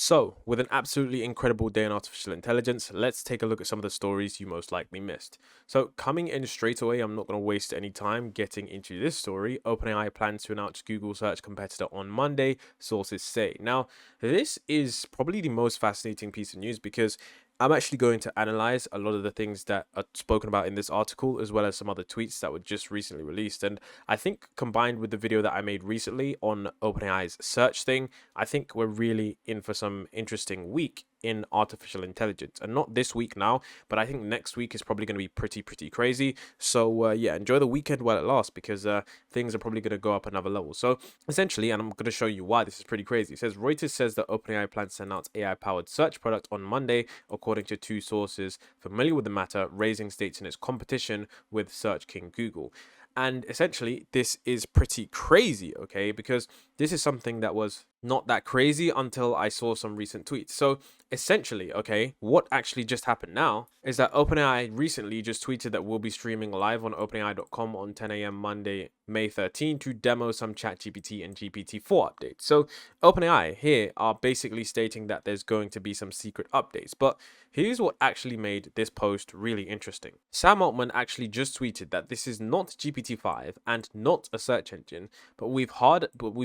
So, with an absolutely incredible day in artificial intelligence, let's take a look at some of the stories you most likely missed. So, coming in straight away, I'm not going to waste any time getting into this story. OpenAI plans to announce Google search competitor on Monday, sources say. Now, this is probably the most fascinating piece of news because I'm actually going to analyze a lot of the things that are spoken about in this article, as well as some other tweets that were just recently released. And I think combined with the video that I made recently on OpenAI's search thing, I think we're really in for some interesting week in artificial intelligence. And not this week now, but I think next week is probably going to be pretty crazy. So yeah, enjoy the weekend while it lasts because things are probably going to go up another level. So essentially, and I'm going to show you why this is pretty crazy. It says Reuters says that OpenAI plans to announce AI-powered search product on Monday, according to two sources familiar with the matter, raising stakes in its competition with Search King Google. And essentially, this is pretty crazy, okay? Because this is something that was not that crazy until I saw some recent tweets. So essentially, okay, what actually just happened now is that OpenAI recently just tweeted that we'll be streaming live on openai.com on 10 a.m. Monday, May 13 to demo some ChatGPT and GPT-4 updates. So OpenAI here are basically stating that there's going to be some secret updates. But here's what actually made this post really interesting. Sam Altman actually just tweeted that this is not GPT-5 and not a search engine, but we've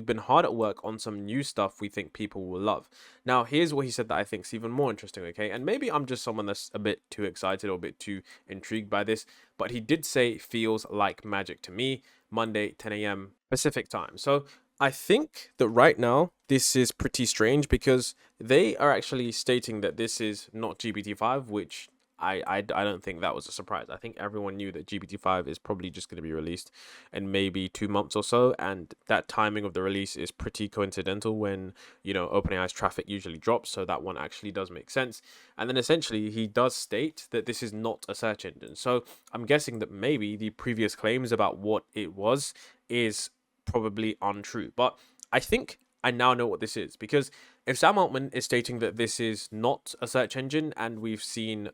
been hard at work on some new stuff we think people will love. Now, here's what he said that I think is even more interesting, okay? And maybe I'm just someone that's a bit too excited or a bit too intrigued by this, but he did say feels like magic to me, Monday, 10 a.m. Pacific time. So I think that right now this is pretty strange because they are actually stating that this is not GPT-5, which I don't think that was a surprise. I think everyone knew that GPT-5 is probably just going to be released in maybe 2 months or so, and that timing of the release is pretty coincidental when, OpenAI's traffic usually drops, so that one actually does make sense. And then essentially he does state that this is not a search engine. So I'm guessing that maybe the previous claims about what it was is probably untrue. But I think I now know what this is because if Sam Altman is stating that this is not a search engine, and we've seen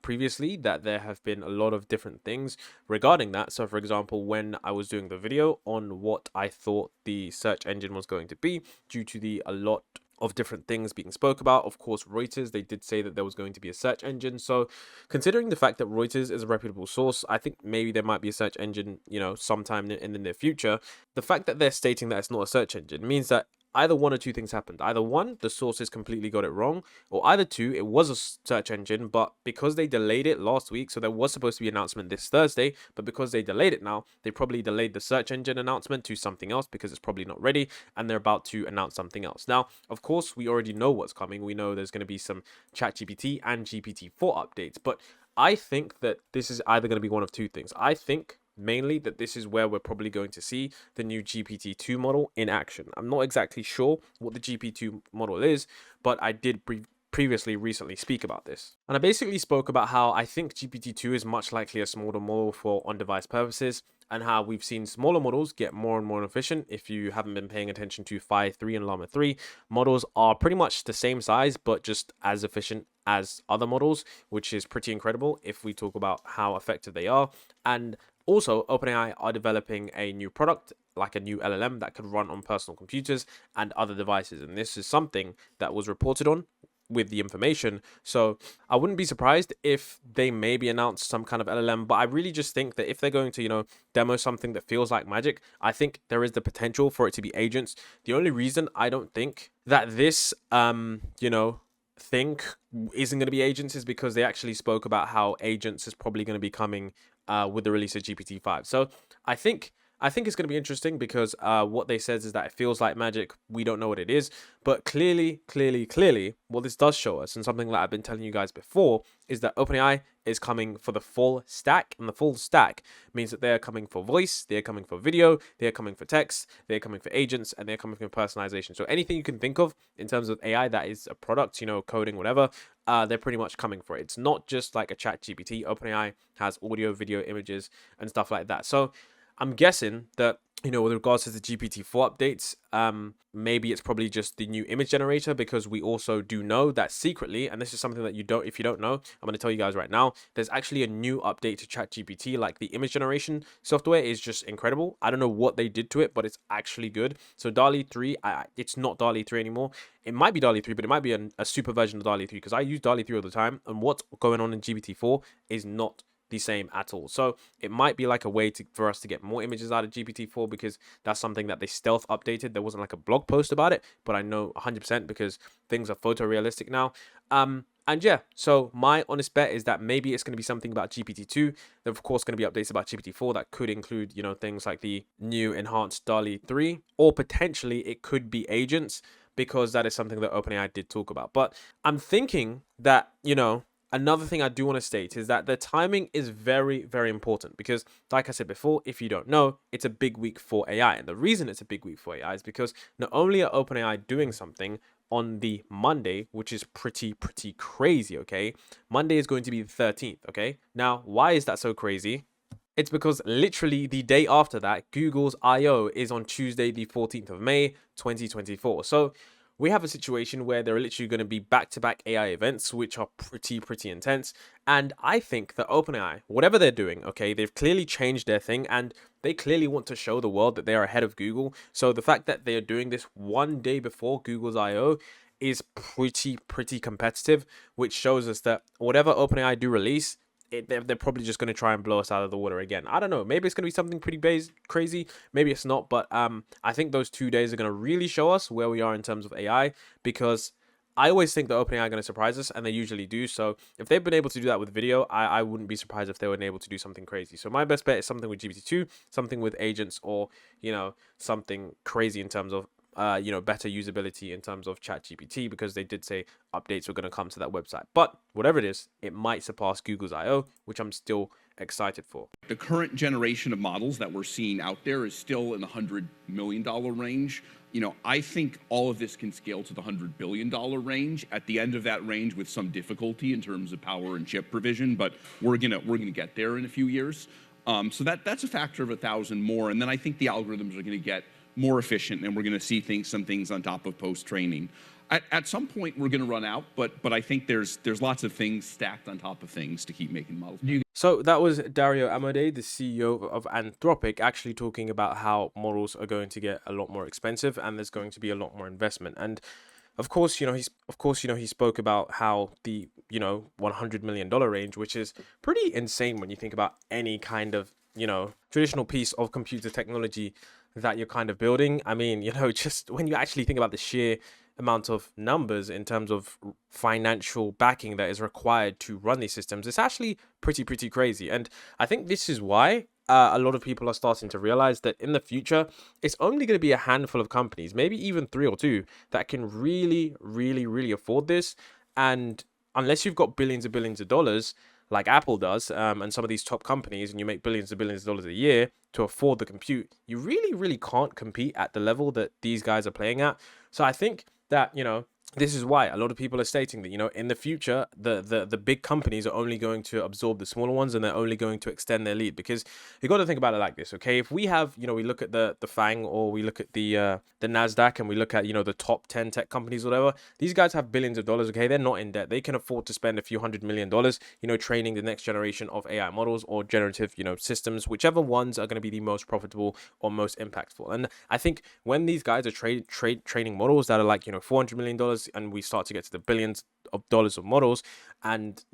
previously that there have been a lot of different things regarding that. So, for example, when I was doing the video on what I thought the search engine was going to be, due to a lot of different things being spoke about. Of course, Reuters, they did say that there was going to be a search engine. So considering the fact that Reuters is a reputable source, I think maybe there might be a search engine, sometime in the near future. The fact that they're stating that it's not a search engine means that either one or two things happened. Either one, the sources completely got it wrong, or either two, it was a search engine, but because they delayed it last week, so there was supposed to be an announcement this Thursday, but because they delayed it now, they probably delayed the search engine announcement to something else because it's probably not ready, and they're about to announce something else. Now, of course, we already know what's coming. We know there's going to be some ChatGPT and GPT-4 updates, but I think that this is either going to be one of two things. I think mainly that this is where we're probably going to see the new GPT-2 model in action. I'm not exactly sure what the GPT-2 model is, but I did previously recently speak about this. And I basically spoke about how I think GPT-2 is much likely a smaller model for on-device purposes, and how we've seen smaller models get more and more efficient. If you haven't been paying attention to Phi 3 and Llama 3, models are pretty much the same size, but just as efficient as other models, which is pretty incredible if we talk about how effective they are. And also, OpenAI are developing a new product, like a new LLM that could run on personal computers and other devices. And this is something that was reported on with the information. So I wouldn't be surprised if they maybe announce some kind of LLM, but I really just think that if they're going to, demo something that feels like magic, I think there is the potential for it to be agents. The only reason I don't think that this, thing isn't going to be agents is because they actually spoke about how agents is probably going to be coming with the release of GPT-5. So I think it's going to be interesting because what they says is that it feels like magic. We don't know what it is, but clearly, what this does show us, and something that I've been telling you guys before, is that OpenAI is coming for the full stack, and the full stack means that they are coming for voice, they are coming for video, they are coming for text, they are coming for agents, and they're coming for personalization. So anything you can think of in terms of AI that is a product, coding, whatever, they're pretty much coming for it. It's not just like a chat GPT. OpenAI has audio, video, images, and stuff like that. So I'm guessing that, with regards to the GPT-4 updates, maybe it's probably just the new image generator, because we also do know that secretly, and this is something that if you don't know, I'm going to tell you guys right now, there's actually a new update to ChatGPT. Like, the image generation software is just incredible. I don't know what they did to it, but it's actually good. So DALL-E 3, it's not DALL-E 3 anymore. It might be DALL-E 3, but it might be a super version of DALL-E 3, because I use DALL-E 3 all the time, and what's going on in GPT-4 is not the same at all. So it might be like a way for us to get more images out of GPT-4, because that's something that they stealth updated. There wasn't like a blog post about it, but I know 100% because things are photorealistic now. And yeah, so my honest bet is that maybe it's going to be something about GPT-2. There's of course going to be updates about GPT-4 that could include, things like the new enhanced DALL-E 3, or potentially it could be agents, because that is something that OpenAI did talk about. But I'm thinking that, another thing I do want to state is that the timing is very, very important, because, like I said before, if you don't know, it's a big week for AI. And the reason it's a big week for AI is because not only are OpenAI doing something on the Monday, which is pretty crazy, okay? Monday is going to be the 13th, okay? Now, why is that so crazy? It's because literally the day after that, Google's I/O is on Tuesday, the 14th of May, 2024. So we have a situation where there are literally going to be back-to-back AI events, which are pretty intense. And I think that OpenAI, whatever they're doing, okay, they've clearly changed their thing, and they clearly want to show the world that they are ahead of Google. So the fact that they are doing this one day before Google's I/O is pretty competitive, which shows us that whatever OpenAI do release, they're probably just going to try and blow us out of the water again. I don't know. Maybe it's going to be something pretty crazy. Maybe it's not. But I think those 2 days are going to really show us where we are in terms of AI, because I always think that OpenAI are going to surprise us, and they usually do. So if they've been able to do that with video, I wouldn't be surprised if they were able to do something crazy. So my best bet is something with GPT-2, something with agents, or, something crazy in terms of better usability in terms of ChatGPT, because they did say updates were going to come to that website. But whatever it is, it might surpass Google's I/O, which I'm still excited for. The current generation of models that we're seeing out there is still in the $100 million range. I think all of this can scale to the $100 billion range at the end of that range, with some difficulty in terms of power and chip provision, but we're gonna get there in a few years. So that's a factor of 1,000 more, and then I think the algorithms are going to get more efficient, and we're going to see some things on top of post-training. At some point, we're going to run out, but I think there's lots of things stacked on top of things to keep making models. So that was Dario Amodei, the CEO of Anthropic, actually talking about how models are going to get a lot more expensive, and there's going to be a lot more investment. And of course, he spoke about how the $100 million range, which is pretty insane when you think about any kind of traditional piece of computer technology that you're kind of building. I mean, just when you actually think about the sheer amount of numbers in terms of financial backing that is required to run these systems, it's actually pretty crazy. And I think this is why a lot of people are starting to realize that in the future, it's only going to be a handful of companies, maybe even 3 or 2, that can really afford this. And unless you've got billions of dollars, like Apple does, and some of these top companies, and you make billions of dollars a year to afford the compute, you really can't compete at the level that these guys are playing at. So I think that, this is why a lot of people are stating that, in the future, the big companies are only going to absorb the smaller ones, and they're only going to extend their lead. Because you got to think about it like this, okay? If we have, we look at the FANG, or we look at the NASDAQ, and we look at, the top 10 tech companies, whatever, these guys have billions of dollars, okay? They're not in debt. They can afford to spend a few $100 million, training the next generation of AI models or generative, systems, whichever ones are going to be the most profitable or most impactful. And I think when these guys are training models that are like, $400 million, and we start to get to the billions of dollars of models, and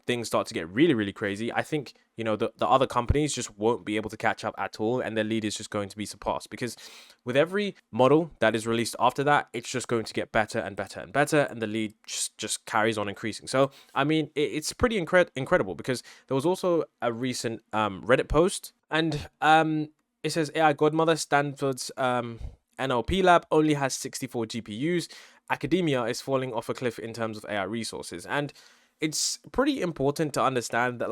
things start to get really crazy, I think the other companies just won't be able to catch up at all, and their lead is just going to be surpassed, because with every model that is released after that, it's just going to get better and better, and the lead just carries on increasing. So I mean, it's pretty incredible, because there was also a recent Reddit post, and it says AI Godmother, Stanford's NLP lab only has 64 GPUs. Academia is falling off a cliff in terms of AI resources. And it's pretty important to understand that,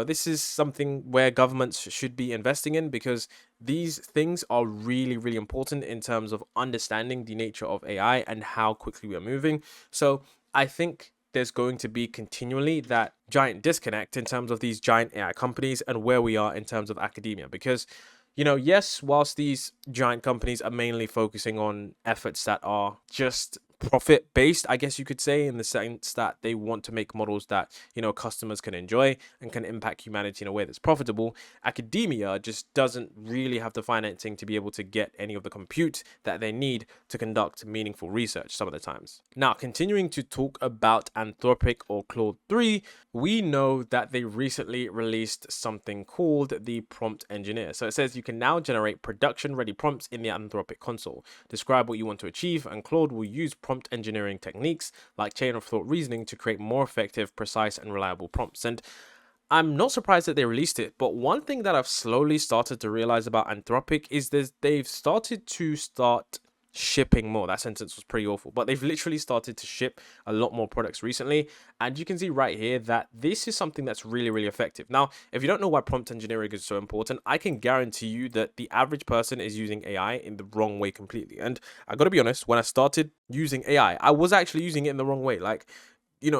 this is something where governments should be investing in, because these things are really important in terms of understanding the nature of AI and how quickly we are moving. So I think there's going to be continually that giant disconnect in terms of these giant AI companies and where we are in terms of academia, because Yes, whilst these giant companies are mainly focusing on efforts that are just profit based, I guess you could say, in the sense that they want to make models that, customers can enjoy and can impact humanity in a way that's profitable, academia just doesn't really have the financing to be able to get any of the compute that they need to conduct meaningful research some of the times. Now, continuing to talk about Anthropic or Claude 3, we know that they recently released something called the prompt engineer. So it says you can now generate production ready prompts in the Anthropic console. Describe what you want to achieve, and Claude will use prompt engineering techniques like chain of thought reasoning to create more effective, precise, and reliable prompts. And I'm not surprised that they released it, but one thing that I've slowly started to realize about Anthropic is they've started to shipping more. That sentence was pretty awful, but they've literally started to ship a lot more products recently. And you can see right here that this is something that's really, really effective. Now, if you don't know why prompt engineering is so important, I can guarantee you that the average person is using AI in the wrong way completely. And I gotta be honest, when I started using AI, I was actually using it in the wrong way. Like,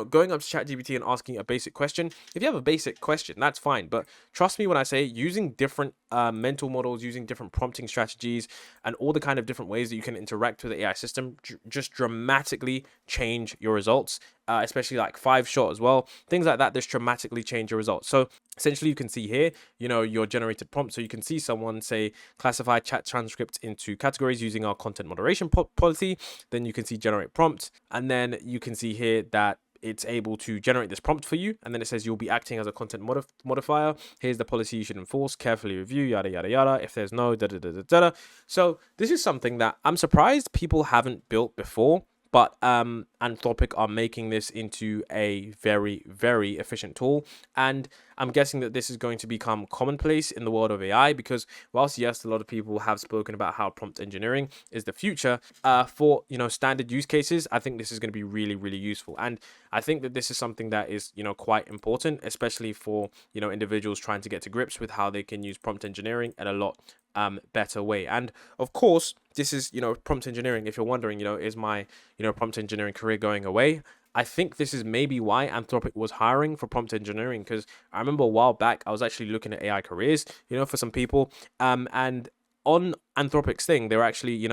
going up to ChatGPT and asking a basic question. If you have a basic question, that's fine. But trust me when I say using different mental models, using different prompting strategies, and all the kind of different ways that you can interact with the AI system just dramatically change your results, especially like 5-shot as well. Things like that, just dramatically change your results. So essentially, you can see here, your generated prompt. So you can see someone say, classify chat transcripts into categories using our content moderation policy. Then you can see generate prompt. And then you can see here that it's able to generate this prompt for you, and then it says you'll be acting as a content modifier. Here's the policy you should enforce. Carefully review, yada yada yada. If there's no da da da da da. So this is something that I'm surprised people haven't built before. But Anthropic are making this into a very, very efficient tool. And I'm guessing that this is going to become commonplace in the world of AI because whilst, yes, a lot of people have spoken about how prompt engineering is the future, for, standard use cases, I think this is going to be really, really useful. And I think that this is something that is, quite important, especially for, individuals trying to get to grips with how they can use prompt engineering at a lot better way. And of course, this is, prompt engineering. If you're wondering, is my, prompt engineering career going away? I think this is maybe why Anthropic was hiring for prompt engineering, because I remember a while back, I was actually looking at AI careers, for some people. And on Anthropic's thing, they were actually,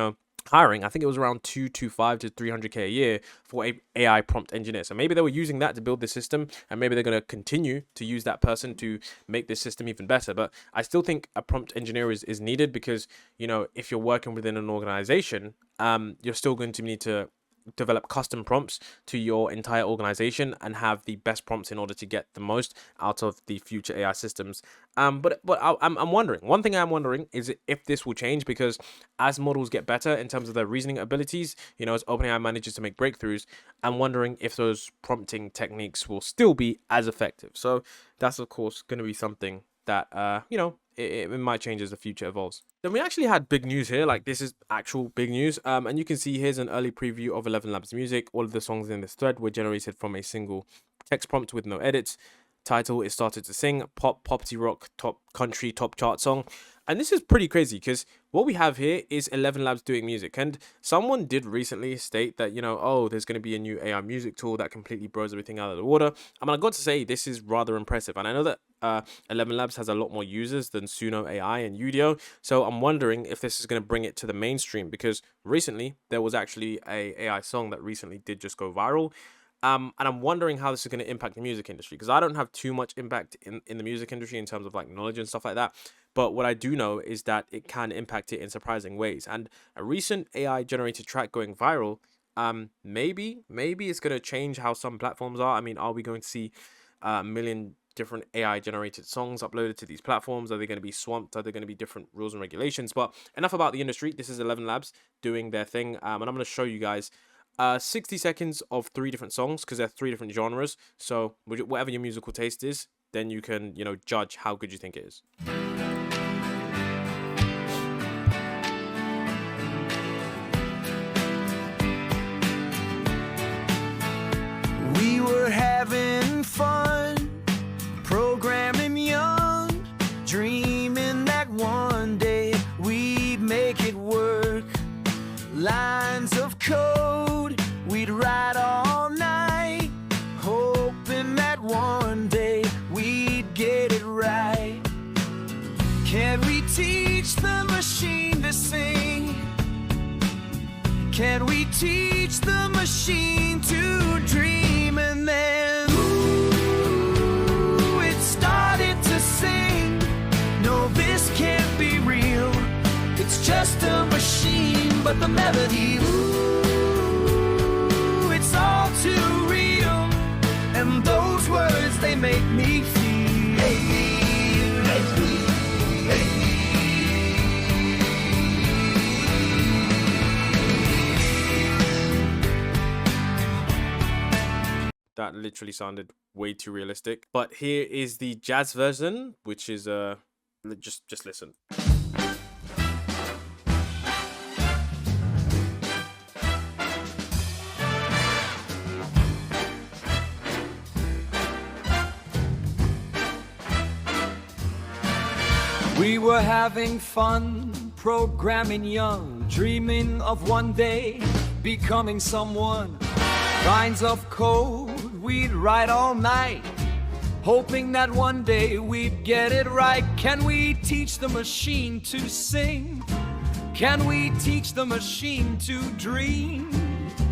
hiring, I think it was around 225 to 300K a year for a AI prompt engineer. So maybe they were using that to build the system, and maybe they're going to continue to use that person to make this system even better. But I still think a prompt engineer is needed because, if you're working within an organization, you're still going to need to develop custom prompts to your entire organization and have the best prompts in order to get the most out of the future AI systems. But I'm wondering, one thing I'm wondering is if this will change, because as models get better in terms of their reasoning abilities, as OpenAI manages to make breakthroughs, I'm wondering if those prompting techniques will still be as effective. So that's of course going to be something that it might change as the future evolves. Then we actually had big news here, like this is actual big news. And you can see here's an early preview of Ellevenlabs music. All of the songs in this thread were generated from a single text prompt with no edits. Title is started to sing, pop, poppy rock, top country, top chart song. And this is pretty crazy because what we have here is Ellevenlabs doing music. And someone did recently state that, oh, there's going to be a new AI music tool that completely blows everything out of the water. I mean, I got to say, this is rather impressive. And I know that Ellevenlabs has a lot more users than Suno AI and Udio. So I'm wondering if this is going to bring it to the mainstream, because recently there was actually a AI song that recently did just go viral. And I'm wondering how this is going to impact the music industry, because I don't have too much impact in the music industry in terms of like knowledge and stuff like that. But what I do know is that it can impact it in surprising ways. And a recent AI generated track going viral, maybe it's going to change how some platforms are. I mean, are we going to see a million different AI generated songs uploaded to these platforms? Are they going to be swamped? Are there going to be different rules and regulations? But enough about the industry. This is Ellevenlabs doing their thing. And I'm going to show you guys 60 seconds of 3 different songs, because they're 3 different genres. So whatever your musical taste is, then you can, judge how good you think it is. We were having fun, programming young, dreaming that one day we'd make it work. Lines of code we'd write all night, hoping that one day we'd get it right. teach the machine to dream, and then ooh, it started to sing. No, this can't be real. It's just a machine, but the melody, ooh, it's all too real. And those words, they make me feel. That literally sounded way too realistic. But here is the jazz version, which is just listen. We were having fun, programming young, dreaming of one day becoming someone. Lines of code we'd write all night, hoping that one day we'd get it right. Can we teach the machine to sing? Can we teach the machine to dream?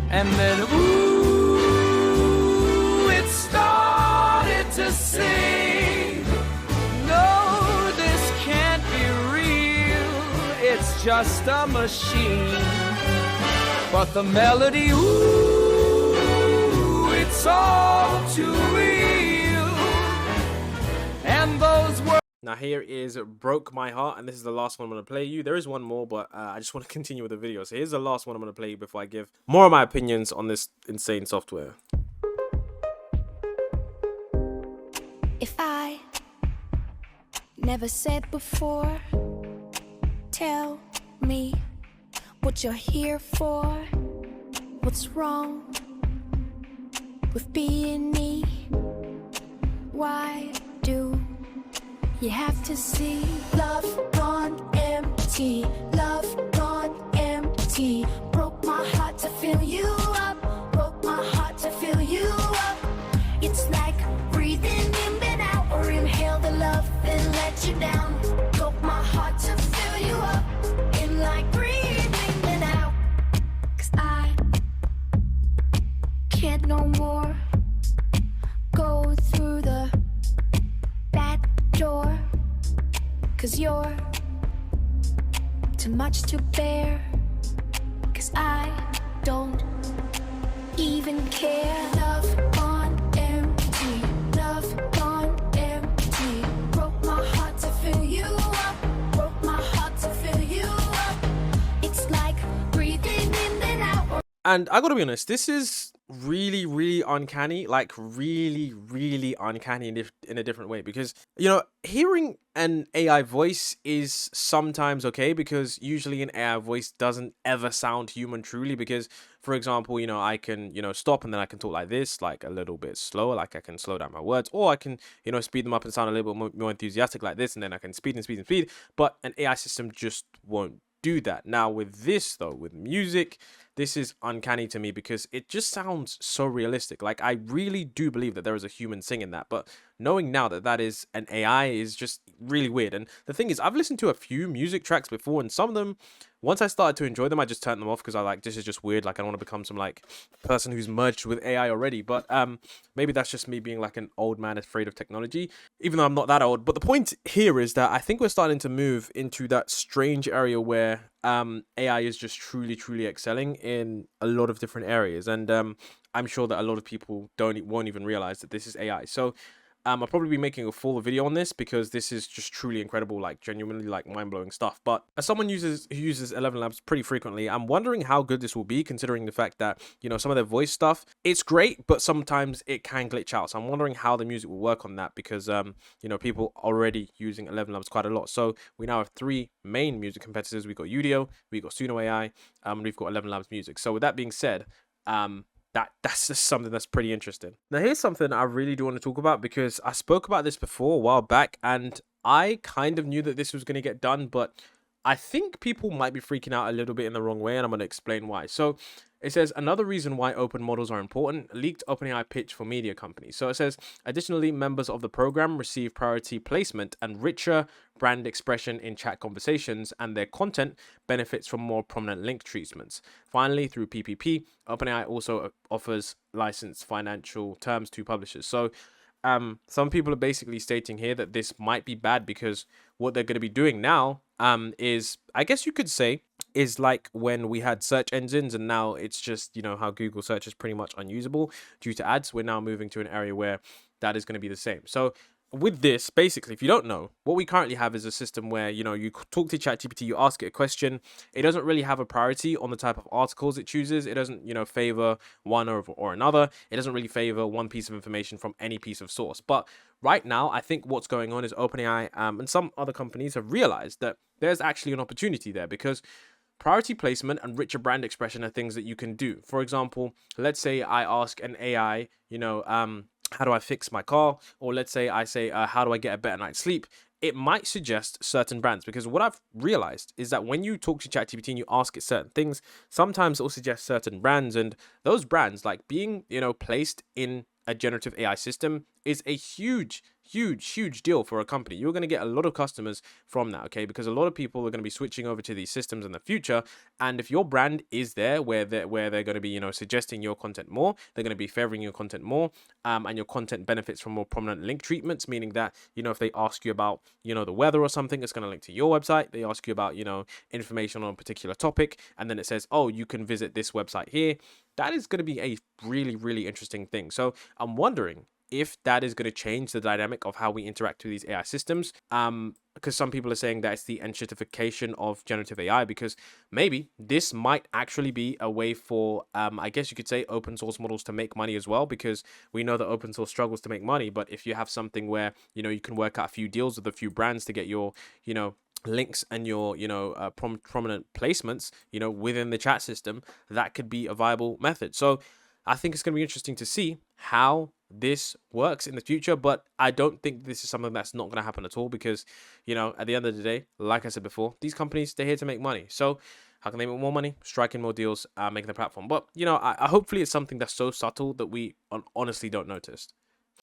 And then, ooh, it started to sing. No, this can't be real. It's just a machine. But the melody, ooh, it's all too real. And those words. Now here is Broke My Heart, and this is the last one I'm going to play you. There is one more, but I just want to continue with the video. So here's the last one I'm going to play you before I give more of my opinions on this insane software. If I never said before, tell me what you're here for. What's wrong with being me? Why do you have to see love gone empty? Love gone empty. Broke my heart to fill you up. Broke my heart to fill you up. It's like breathing in and out, or inhale the love then let you down. Broke my heart to fill you up. In like breathing in and out. 'Cause I can't no more go through the back door. 'Cause you're too much to bear. 'Cause I don't even care. Love gone empty. Love gone empty. Broke my heart to fill you up. Broke my heart to fill you up. It's like breathing in and out. And I gotta be honest, this is really uncanny, like really uncanny in a different way, because, you know, hearing an AI voice is sometimes okay, because usually an AI voice doesn't ever sound human truly, because, for example, you know, I can, you know, stop and then I can talk like this, like a little bit slower, like I can slow down my words, or I can, you know, speed them up and sound a little bit more enthusiastic like this, and then I can speed, but an AI system just won't do that. Now with this though, with music, this is uncanny to me because it just sounds so realistic. Like, I really do believe that there is a human singing that, but knowing now that that is an AI is just really weird. And the thing is, I've listened to a few music tracks before, and some of them, once I started to enjoy them, I just turned them off because I like, this is just weird. Like, I don't want to become some like person who's merged with AI already. But maybe that's just me being like an old man afraid of technology, even though I'm not that old. But the point here is that I think we're starting to move into that strange area where AI is just truly excelling in a lot of different areas. And I'm sure that a lot of people won't even realize that this is AI. So I'll probably be making a full video on this because this is just truly incredible, like genuinely like mind-blowing stuff. But as someone who uses Ellevenlabs pretty frequently, I'm wondering how good this will be, considering the fact that, you know, some of their voice stuff, it's great, but sometimes it can glitch out. So I'm wondering how the music will work on that, because you know, people already using Ellevenlabs quite a lot. So we now have 3 main music competitors. We've got Udio, we've got Suno AI, we've got Ellevenlabs music. So with that being said, that's just something that's pretty interesting. Now here's something I really do want to talk about, because I spoke about this before a while back and I kind of knew that this was going to get done, but I think people might be freaking out a little bit in the wrong way, and I'm going to explain why. So it says another reason why open models are important, leaked OpenAI pitch for media companies. So it says, additionally, members of the program receive priority placement and richer brand expression in chat conversations, and their content benefits from more prominent link treatments. Finally, through PPP, OpenAI also offers licensed financial terms to publishers. So some people are basically stating here that this might be bad because what they're going to be doing now is, I guess you could say, is like when we had search engines and now it's just, how Google search is pretty much unusable due to ads. We're now moving to an area where that is going to be the same. So with this, basically, if you don't know, what we currently have is a system where, you talk to ChatGPT, you ask it a question. It doesn't really have a priority on the type of articles it chooses. It doesn't, favor one or another. It doesn't really favor one piece of information from any piece of source. But right now, I think what's going on is OpenAI and some other companies have realized that there's actually an opportunity there, because priority placement and richer brand expression are things that you can do. For example, let's say I ask an AI, how do I fix my car? Or let's say I say, how do I get a better night's sleep? It might suggest certain brands, because what I've realized is that when you talk to ChatGPT and you ask it certain things, sometimes it'll suggest certain brands, and those brands, like being, placed in a generative AI system, is a huge deal for a company. You're going to get a lot of customers from that, okay? Because a lot of people are going to be switching over to these systems in the future, and if your brand is there where they're going to be, suggesting your content more, they're going to be favoring your content more, and your content benefits from more prominent link treatments, meaning that, if they ask you about, the weather or something, it's going to link to your website. They ask you about, information on a particular topic, and then it says, oh, you can visit this website here. That is going to be a really interesting thing. So I'm wondering if that is going to change the dynamic of how we interact with these AI systems. Because some people are saying that it's the enshittification of generative AI, because maybe this might actually be a way for, I guess you could say, open source models to make money as well, because we know that open source struggles to make money. But if you have something where, you can work out a few deals with a few brands to get your, links and your prominent placements within the chat system, that could be a viable method. So I think it's going to be interesting to see how this works in the future, but I don't think this is something that's not going to happen at all, because at the end of the day, like I said before, these companies, they're here to make money. So how can they make more money? Striking more deals, making the platform. But I hopefully it's something that's so subtle that we honestly don't notice.